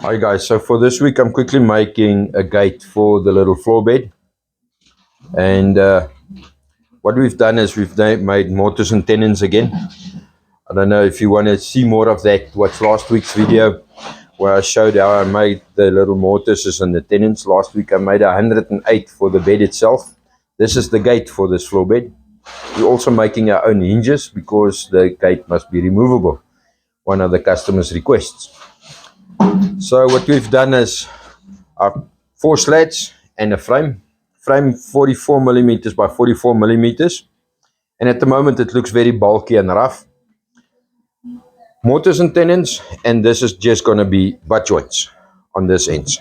Hi guys, so for this week I'm quickly making a gate for the little floor bed, and what we've done is we've made mortise and tenons again. I don't know if you want to see more of that, watch last week's video where I showed how I made the little mortises and the tenons. Last week I made 108 for the bed itself. This is the gate for this floor bed. We're also making our own hinges because the gate must be removable, one of the customers' requests. So what we've done is four slats and a frame 44 millimeters by 44 millimeters, and at the moment it looks very bulky and rough. Mortise and tenons, and this is just going to be butt joints on this ends.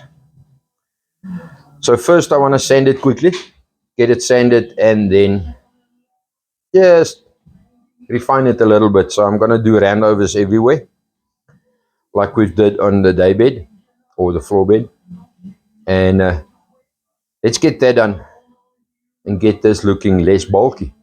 So first I want to sand it quickly, get it sanded, and then just refine it a little bit. So I'm going to do roundovers everywhere like we've did on the day bed or the floor bed, and let's get that done and get this looking less bulky.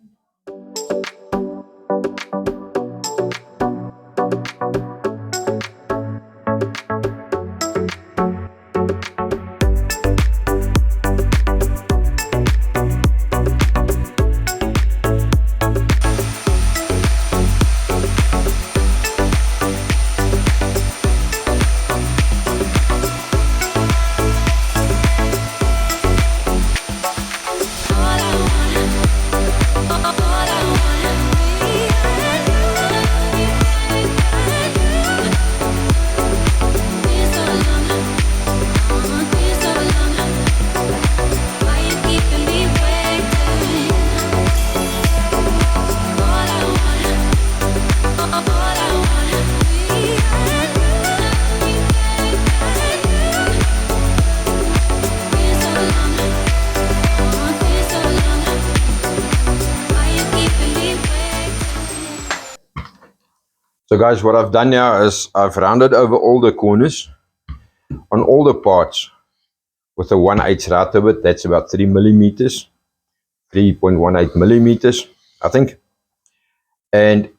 So guys, what I've done now is I've rounded over all the corners on all the parts with a 1/8 router bit. That's about 3 millimeters, 3.18 millimeters, I think. And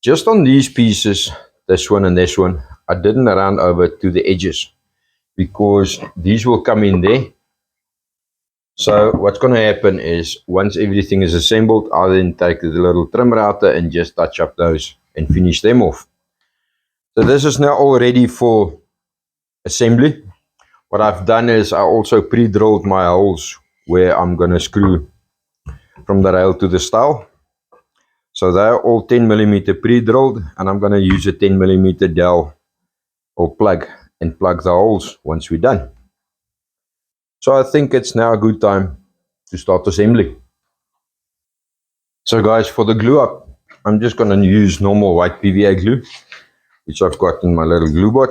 just on these pieces, this one and this one, I didn't round over to the edges because these will come in there. So what's going to happen is once everything is assembled, I'll then take the little trim router and just touch up those and finish them off. So this is now all ready for assembly. What I've done is I also pre-drilled my holes where I'm going to screw from the rail to the stile. So they're all 10 millimeter pre-drilled, and I'm going to use a 10 millimeter dowel or plug and plug the holes once we're done. So I think it's now a good time to start assembling. So guys, for the glue up, I'm just going to use normal white PVA glue, which I've got in my little glue bot.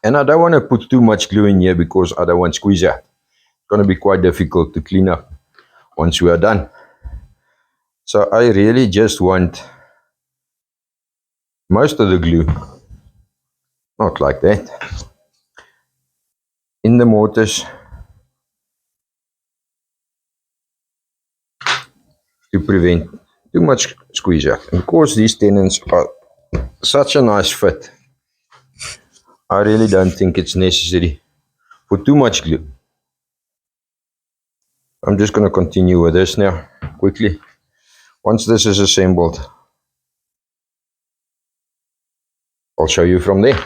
And I don't want to put too much glue in here because I don't want squeeze out. It's going to be quite difficult to clean up once we are done. So I really just want most of the glue, not like that, in the mortise to prevent too much squeeze out. And of course these tenons are such a nice fit, I really don't think it's necessary for too much glue. I'm just going to continue with this now quickly. Once this is assembled, I'll show you from there.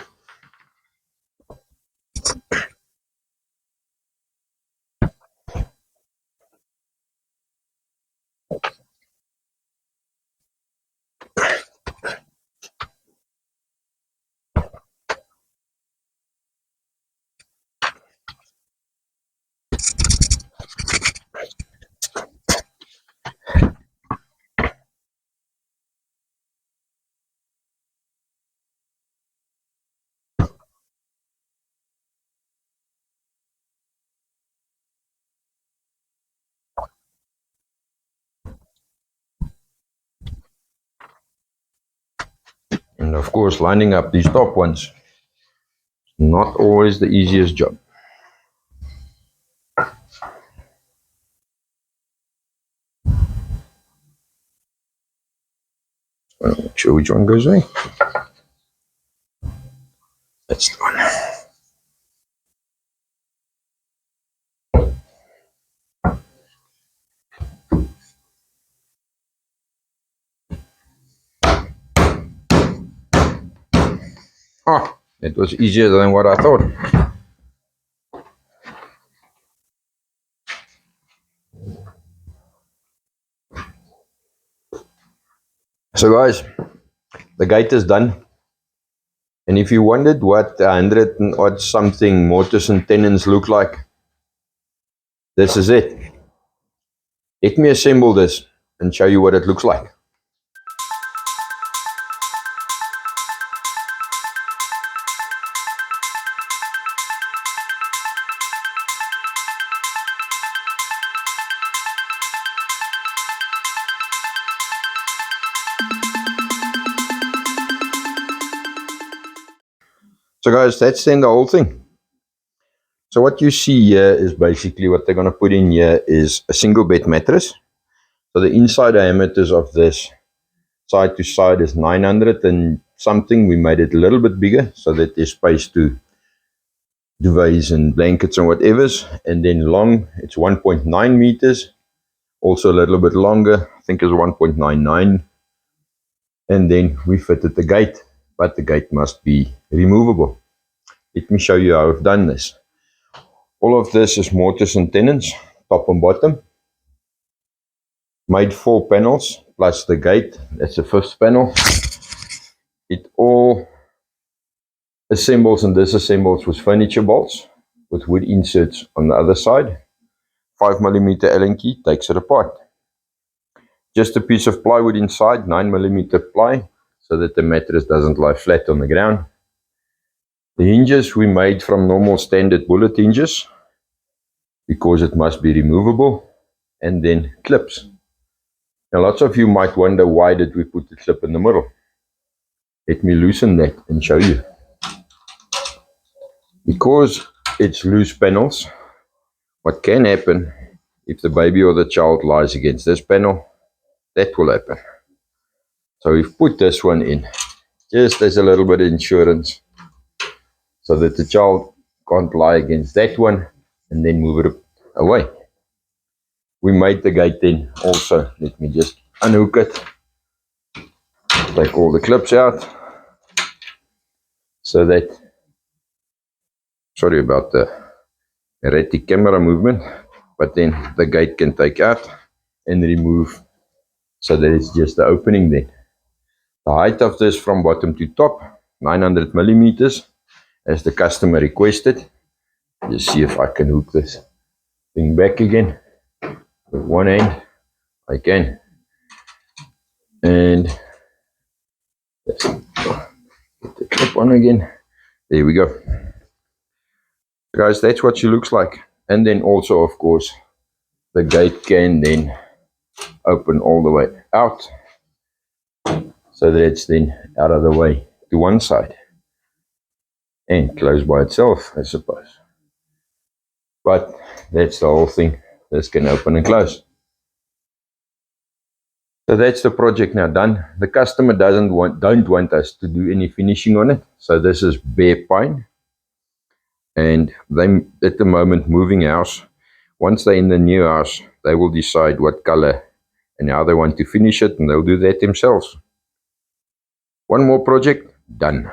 And of course, lining up these top ones, not always the easiest job. Make sure which one goes there. That's the one. Ah, it was easier than what I thought. So guys, the gate is done. And if you wondered what 100 and odd something mortise and tenons look like, this is it. Let me assemble this and show you what it looks like. So guys, that's then the whole thing. So what you see here is basically what they're going to put in here is a single bed mattress. So the inside diameters of this side to side is 900 and something. We made it a little bit bigger so that there's space to duvets and blankets and whatevers. And then long, it's 1.9 meters. Also a little bit longer, I think it's 1.99. And then we fitted the gate, but the gate must be removable. Let me show you how I've done this. All of this is mortise and tenons, top and bottom. Made 4 panels plus the gate. That's the 5th panel. It all assembles and disassembles with furniture bolts with wood inserts on the other side. 5mm Allen key takes it apart. Just a piece of plywood inside, 9mm ply, so that the mattress doesn't lie flat on the ground. The hinges we made from normal standard bullet hinges because it must be removable, and then clips. Now lots of you might wonder, why did we put the clip in the middle? Let me loosen that and show you. Because it's loose panels, what can happen if the baby or the child lies against this panel, that will happen. So we've put this one in just as a little bit of insurance so that the child can't lie against that one and then move it away. We made the gate then also. Let me just unhook it, take all the clips out so that, sorry about the erratic camera movement, but then the gate can take out and remove so that it's just the opening then. The height of this from bottom to top, 900mm, as the customer requested. Just see if I can hook this thing back again. With one hand, I can. And let's get the clip on again. There we go. Guys, that's what she looks like. And then also, of course, the gate can then open all the way out, so that it's then out of the way to one side and close by itself, I suppose. But that's the whole thing. This can open and close. So that's the project now done. The customer don't want us to do any finishing on it. So this is bare pine. And they at the moment moving house. Once they're in the new house, they will decide what color and how they want to finish it, and they'll do that themselves. One more project, done.